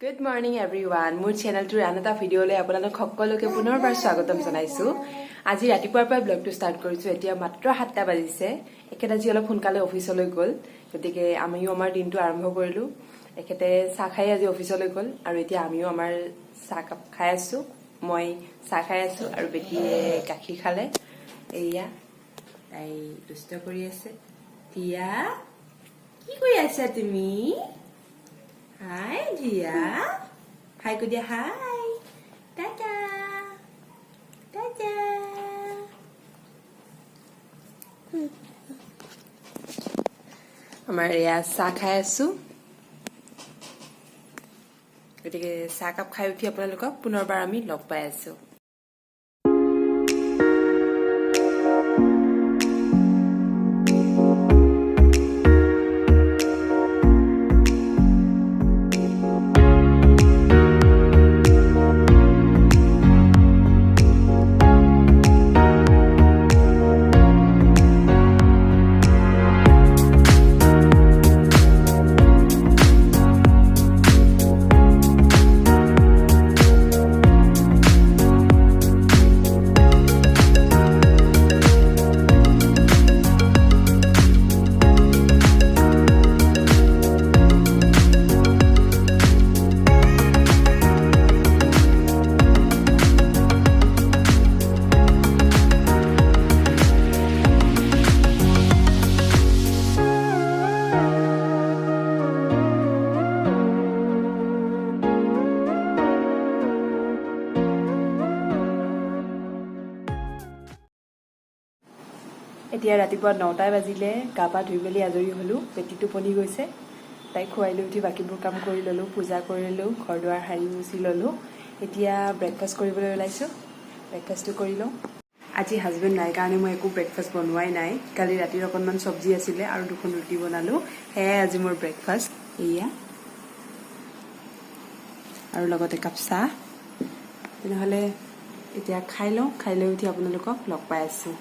Good morning everyone. মোৰ চেনেলটোৰ আন এটা ভিডিঅ'লৈ আপোনালোক সকলোকে পুনৰবাৰ স্বাগতম জনাইছো। আজি ৰাতিপুৱাৰ পৰা ব্লগটো ষ্টাৰ্ট কৰিছো। এতিয়া মাত্ৰ 7টা বাজিছে। একেটা আজি অলপ সোনকালে অফিচলৈ গ'ল। গতিকে আমিও আমাৰ দিনটো আৰম্ভ কৰিলো। একেতে চাহ খাই আজি অফিচলৈ গ'ল আৰু এতিয়া আমিও আমাৰ চাহ কাপ খাই আছো। মই চাহ খাই আছো আৰু বেটিয়ে গাখীৰ খালে। এয়া তাই দুষ্ট কৰি আছে। টিয়া কি কৰি আছা তুমি? Hi, Dia. Hi, good day. Hi. Tada. Tada. আমাৰ এয়া চাহ খাই আছো। গতিকে চাহ কাপ খাই উঠি আপোনালোকক পুনৰবাৰ আমি লগ পাই আছো। এতিয়া ৰাতিপুৱা 9টা বাজিলে গা পা ধুই মেলি আজৰি হলো। পেটি টোপনি গৈছে। তাইক খুৱাই লৈ উঠি বাকীবোৰ কাম কৰি ললো, পূজা কৰিলো, ঘৰ দুৱাৰ সাৰি মুচি ললো। এতিয়া ব্ৰেকফাষ্ট কৰিবলৈ ওলাইছো। ব্ৰেকফাষ্টটো কৰি লওঁ। আজি হাজবেণ্ড নাই কাৰণে মই একো ব্ৰেকফাষ্ট বনোৱাই নাই। কালি ৰাতিৰ অকণমান চব্জি আছিলে আৰু 2খন ৰুটি বনালো। সেয়াই আজি মোৰ ব্ৰেকফাষ্ট। এয়া আৰু লগতে একাপ চাহ। তেনেহ'লে এতিয়া খাই লওঁ। খাই লৈ উঠি আপোনালোকক লগ পাই আছো।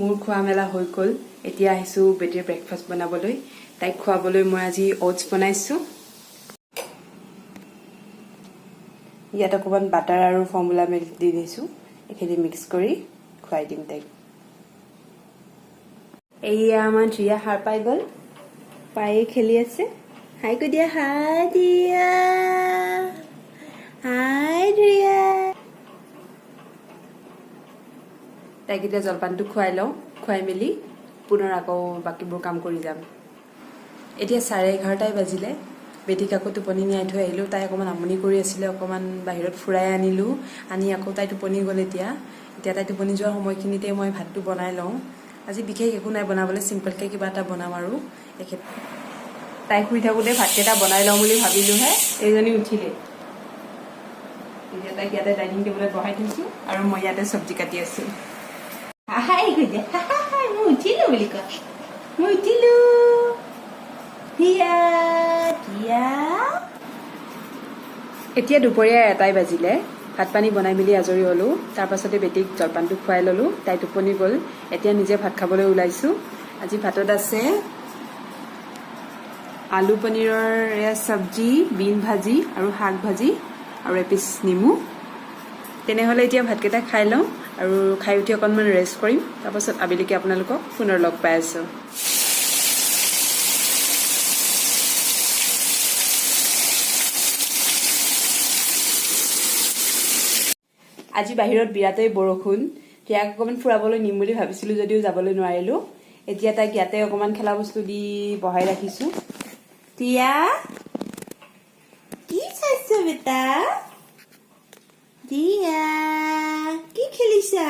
মোৰ খোৱা মেলা হৈ গ'ল। এতিয়া আহিছো বেটিৰ ব্ৰেকফাষ্ট বনাবলৈ। তাইক খুৱাবলৈ মই আজি অ'টছ বনাইছো। ইয়াত অকণমান বাটাৰ আৰু ফৰ্মুলা মিল্ক দি দিছো। এইখিনি মিক্স কৰি খুৱাই দিম তাইক। এয়া আমাৰ ৰিয়া সাৰ পাই গ'ল। পায়ে খেলি আছে। হাই কৈ দিয়া। হাই দিয়া। হাই ৰিয়া। তাইক এতিয়া জলপানটো খুৱাই লওঁ। খুৱাই মেলি পুনৰ আকৌ বাকীবোৰ কাম কৰি যাম। এতিয়া 11:30 বাজিলে। বেটিক আকৌ টোপনি নিয়াই থৈ আহিলো। তাই অকণমান আমনি কৰি আছিলে। অকণমান বাহিৰত ফুৰাই আনিলো। আনি আকৌ তাই টোপনি গ'ল। এতিয়া তাই টোপনি যোৱাৰ সময়খিনিতে মই ভাতটো বনাই লওঁ। আজি বিশেষ একো নাই বনাবলৈ, চিম্পলকৈ কিবা এটা বনাম আৰু। তাই শুই থাকোঁতে ভাতকেইটা বনাই লওঁ বুলি ভাবিলোহে এইজনী উঠিলে। এতিয়া তাইক ইয়াতে ডাইনিং টেবুলত বহাই থৈছো আৰু মই ইয়াতে চব্জি কাটি আছো। হাই গৈ হাই মই উঠিলো বুলি কয়। মই উঠিলো। এতিয়া দুপৰীয়া 1টাই বাজিলে। ভাত পানী বনাই মেলি আজৰি হ'লো। তাৰ পাছতে বেটিক জলপানটো খুৱাই ল'লো। তাই টোপনি গ'ল। এতিয়া নিজে ভাত খাবলৈ ওলাইছো। আজি ভাতত আছে আলু পনীৰৰ চব্জি, বিন ভাজি আৰু শাক ভাজি আৰু এপিচ নেমু। তেনেহ'লে এতিয়া ভাতকেইটা খাই লওঁ আৰু খাই উঠি অকণমান ৰেষ্ট কৰিম। তাৰপাছত আবেলিকে আপোনালোকক পুনৰ লগ পাই আছো। আজি বাহিৰত বিৰাটেই বৰষুণ। ইয়াক অকণমান ফুৰাবলৈ নিম বুলি ভাবিছিলো যদিও যাবলৈ নোৱাৰিলো। এতিয়া তাইক ইয়াতে অকণমান খেলা বস্তু দি বহাই ৰাখিছো। টিয়া কি চাইছ বেটা? টিয়া কি খেলিছা?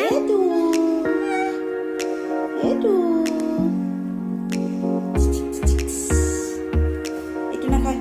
এইটো নাখায়।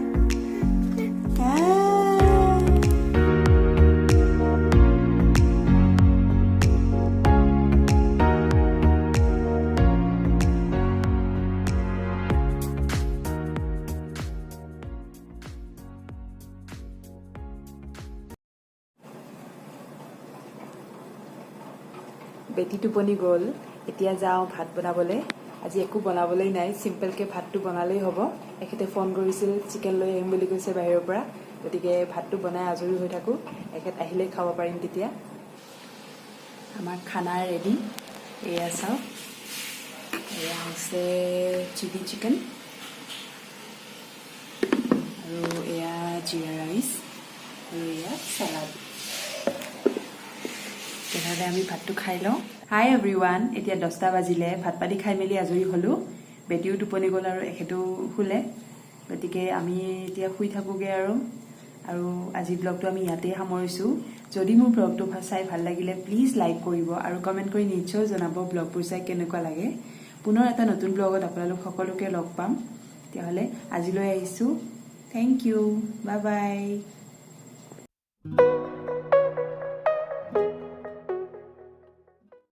বেটি টোপনি গ'ল। এতিয়া যাওঁ ভাত বনাবলৈ। আজি একো বনাবলৈ নাই, চিম্পলকৈ ভাতটো বনালেই হ'ব। এখেতে ফোন কৰিছিল চিকেন লৈ আহিম বুলি কৈছে বাহিৰৰ পৰা, গতিকে ভাতটো বনাই আজৰি হৈ থাকোঁ, এখেত আহিলেই খাব পাৰিম তেতিয়া। আমাৰ খানা ৰেডি, এয়া চাওক, এয়া হৈছে চিলি চিকেন আৰু এয়া জিৰা ৰাইচ আৰু এয়া চালাড। তেনেহ'লে আমি ভাতটো খাই লওঁ। হাই এভৰিৱান, এতিয়া 10টা বাজিলে, ভাত পানী খাই মেলি আজৰি হ'লোঁ। বেটিও টোপনি গ'ল আৰু এখেতেও শুলে, গতিকে আমি এতিয়া শুই থাকোঁগৈ আৰু আজি ব্লগটো আমি ইয়াতেই সামৰিছোঁ। যদি মোৰ ব্লগটো চাই ভাল লাগিলে প্লিজ লাইক কৰিব আৰু কমেণ্ট কৰি নিশ্চয় জনাব ব্লগবোৰ চাই কেনেকুৱা লাগে। পুনৰ এটা নতুন ব্লগত আপোনালোক সকলোকে লগ পাম। তেতিয়াহ'লে আজিলৈ আহিছোঁ, থেংক ইউ, বাই বাই।